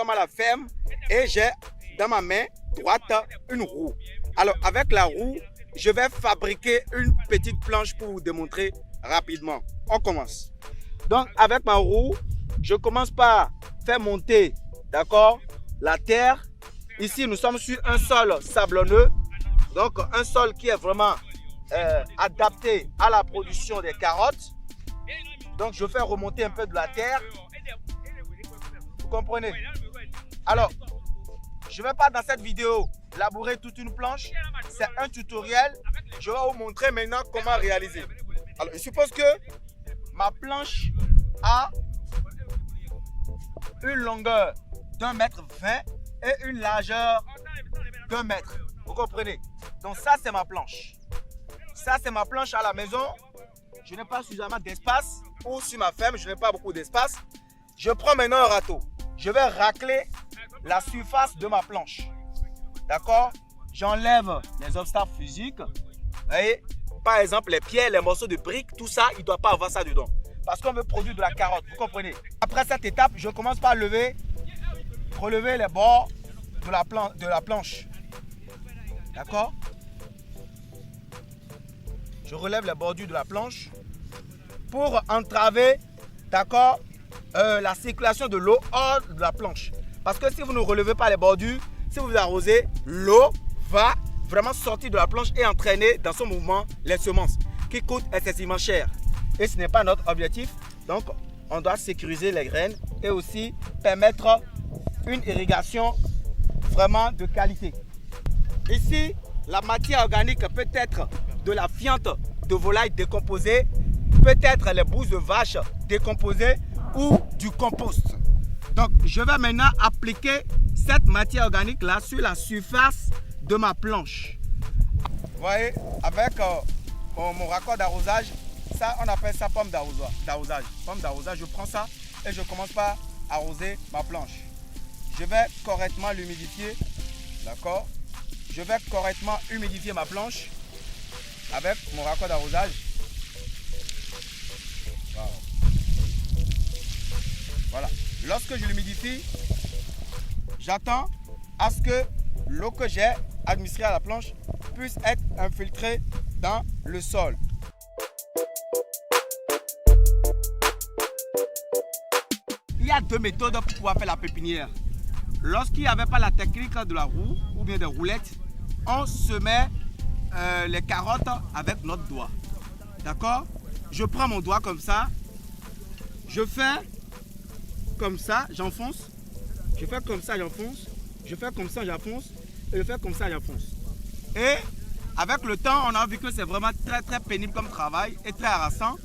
sommes à la ferme et j'ai dans ma main droite une roue. Alors avec la roue, je vais fabriquer une petite planche pour vous démontrer rapidement. On commence. Donc avec ma roue, je commence par faire monter, d'accord, la terre. Ici, nous sommes sur un sol sablonneux, donc un sol qui est vraiment adapté à la production des carottes. Donc je fais remonter un peu de la terre. Vous comprenez? Alors, je ne vais pas dans cette vidéo labourer toute une planche. C'est un tutoriel. Je vais vous montrer maintenant comment réaliser. Alors, je suppose que ma planche a une longueur d'1,20 m et une largeur d'1 mètre. Vous comprenez? Donc ça, c'est ma planche. Ça, c'est ma planche à la maison. Je n'ai pas suffisamment d'espace. Ou sur ma ferme, je n'ai pas beaucoup d'espace. Je prends maintenant un râteau. Je vais racler la surface de ma planche. D'accord? J'enlève les obstacles physiques. Vous voyez? Par exemple, les pierres, les morceaux de briques, tout ça, il ne doit pas avoir ça dedans. Parce qu'on veut produire de la carotte, vous comprenez? Après cette étape, je commence par relever les bords de la planche. D'accord? Je relève les bordures de la planche pour entraver, d'accord, la circulation de l'eau hors de la planche. Parce que si vous ne relevez pas les bordures, si vous arrosez, l'eau va vraiment sortir de la planche et entraîner dans son mouvement les semences qui coûtent excessivement cher. Et ce n'est pas notre objectif. Donc, on doit sécuriser les graines et aussi permettre une irrigation vraiment de qualité. Ici, la matière organique peut être de la fiente de volaille décomposée, peut-être les bousses de vache décomposées ou du compost. Donc, je vais maintenant appliquer cette matière organique là sur la surface de ma planche. Vous voyez, avec mon raccord d'arrosage, ça on appelle ça pomme d'arrosage. Pomme d'arrosage, je prends ça et je commence par arroser ma planche. Je vais correctement l'humidifier, d'accord? Je vais correctement humidifier ma planche avec mon raccord d'arrosage. Voilà. Lorsque je l'humidifie, j'attends à ce que l'eau que j'ai administrée à la planche puisse être infiltrée dans le sol. Il y a deux méthodes pour pouvoir faire la pépinière. Lorsqu'il n'y avait pas la technique de la roue ou bien des roulettes, on semait les carottes avec notre doigt. D'accord? Je prends mon doigt comme ça, je fais comme ça, j'enfonce, je fais comme ça, j'enfonce, je fais comme ça, j'enfonce, et je fais comme ça, j'enfonce. Et avec le temps, on a vu que c'est vraiment très pénible comme travail et très harassant.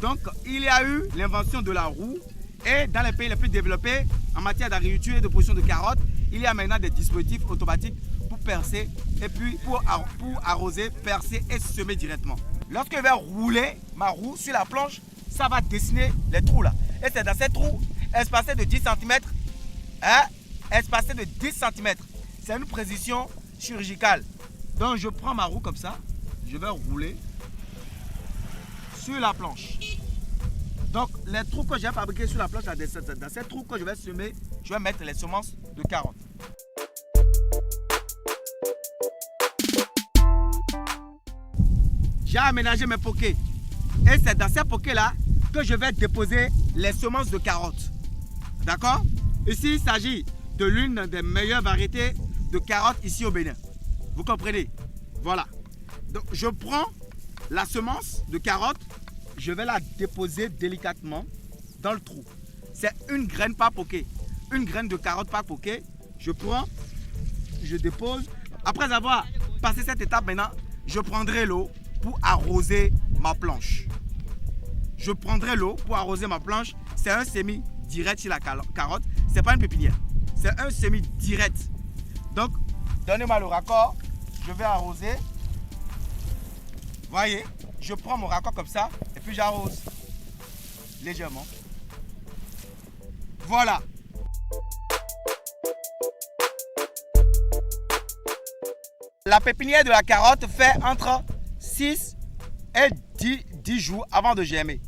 Donc, il y a eu l'invention de la roue et dans les pays les plus développés, en matière d'agriculture et de production de carottes, il y a maintenant des dispositifs automatiques pour percer et puis pour arroser, percer et semer directement. Lorsque je vais rouler ma roue sur la planche, ça va dessiner les trous là. Et c'est dans ces trous espacés de 10 cm, espacés de 10 cm. C'est une précision chirurgicale. Donc je prends ma roue comme ça, je vais rouler sur la planche. Donc les trous que j'ai fabriqués sur la planche, dans ces trous que je vais semer, je vais mettre les semences de carottes. J'ai aménagé mes poquets. Et c'est dans ces poquets-là que je vais déposer les semences de carottes. D'accord? Ici, il s'agit de l'une des meilleures variétés de carottes ici au Bénin. Vous comprenez? Voilà. Donc, je prends la semence de carotte, je vais la déposer délicatement dans le trou. C'est une graine par poquet. Une graine de carotte par poquet. Je prends, je dépose. Après avoir passé cette étape maintenant, je prendrai l'eau pour arroser ma planche. Je prendrai l'eau pour arroser ma planche. C'est un semi direct sur la carotte. C'est pas une pépinière. C'est un semi direct. Donc, donnez-moi le raccord. Je vais arroser. Voyez, je prends mon raccord comme ça et puis j'arrose légèrement. Voilà. La pépinière de la carotte fait entre 6 et 10 jours avant de germer.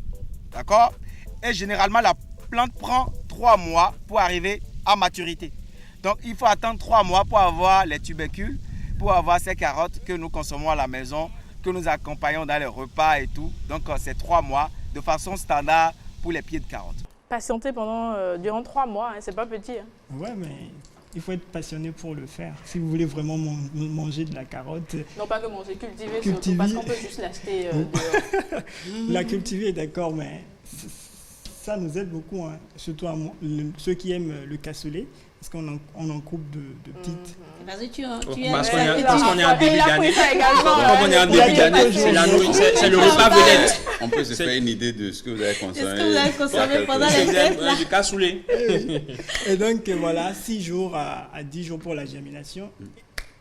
D'accord? Et généralement, la plante prend 3 mois pour arriver à maturité. Donc il faut attendre 3 mois pour avoir les tubercules, pour avoir ces carottes que nous consommons à la maison, que nous accompagnons dans les repas et tout. Donc c'est 3 mois de façon standard pour les pieds de carottes. Patienter durant 3 mois, hein, c'est pas petit. Hein. Ouais, mais il faut être passionné pour le faire. Si vous voulez vraiment manger de la carotte... Non, pas que manger, cultiver. Surtout, parce qu'on peut juste l'acheter dehors. La cultiver, d'accord, mais ça nous aide beaucoup, hein. Surtout ceux qui aiment le cassoulet, parce qu'on en coupe de petites. Parce que tu aimes parce qu'on est en début d'année. Comme on est en début d'année, c'est le repas vedette. On peut se faire une idée de ce que vous avez consommé. Est-ce que vous avez consommé pendant les fêtes là? Du cassoulet. Et donc voilà, 6 jours à 10 jours pour la germination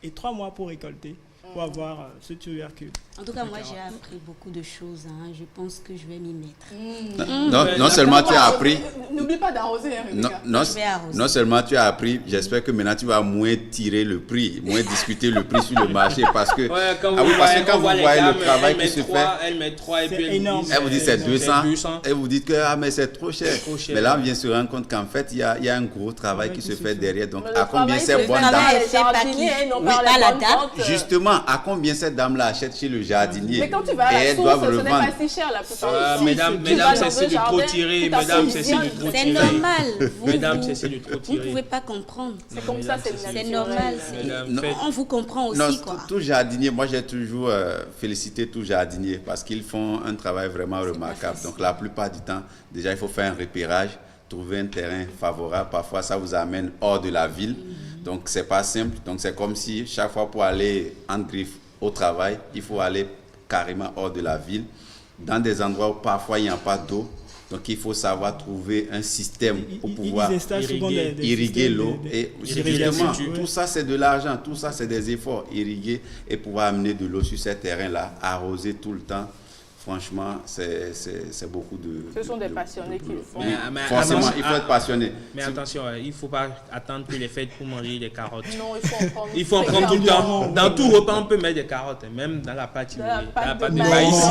et 3 mois pour récolter, pour avoir ce tubercule. En tout cas, moi j'ai appris beaucoup de choses. Hein. Je pense que je vais m'y mettre. Non seulement tu as appris. N'oublie pas d'arroser. Non seulement tu as appris, j'espère que maintenant tu vas moins tirer le prix, moins discuter le prix sur le marché parce que quand vous voyez le travail qui se fait, elle met 3 et puis elle vous dit c'est 200 et vous dites que mais c'est trop cher. Mais là on vient se rendre compte qu'en fait il y a un gros travail qui se fait derrière. Donc à combien ces bonnes dames, justement, à combien cette dame là achète chez le jardinier? Mais quand tu vas à la source, ce n'est pas si cher la plupart du temps. Mesdames, cessez de trop tirer. Mesdames, cessez de trop tirer. C'est normal. Mesdames, cessez de trop Vous tirer. ne pouvez pas comprendre. C'est comme ça, c'est normal. On vous comprend aussi, quoi. Tout jardinier, moi j'ai toujours félicité tout jardinier parce qu'ils font un travail vraiment remarquable. Donc la plupart du temps, déjà il faut faire un repérage, trouver un terrain favorable. Parfois ça vous amène hors de la ville. Donc c'est pas simple. Donc c'est comme si chaque fois pour aller en griffe au travail, il faut aller carrément hors de la ville, dans des endroits où parfois il n'y a pas d'eau. Donc il faut savoir trouver un système pour pouvoir irriguer l'eau. Et justement, tout ça c'est de l'argent, tout ça c'est des efforts. Irriguer et pouvoir amener de l'eau sur ces terrains-là, arroser tout le temps. Franchement, c'est beaucoup de... Ce sont des passionnés qui le font. Forcément, il faut être passionné. Mais attention, il ne faut pas attendre que les fêtes pour manger des carottes. Non, il faut en prendre. Il faut en prendre tout le temps. Dans tout repas, on peut mettre des carottes, même dans la pâte de maïs.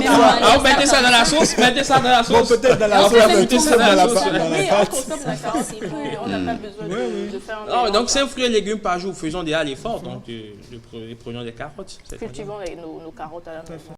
Ah, mettez ça dans la sauce. Mettez ça dans la sauce. Peut-être dans la sauce. Mettez ça dans la sauce. Mais on consomme la carotte, c'est peu. On n'a pas besoin de faire un mélange. Donc 5 fruits et légumes par jour, faisons déjà l'effort. Donc prenons des carottes. Cultivons nos carottes à la maison.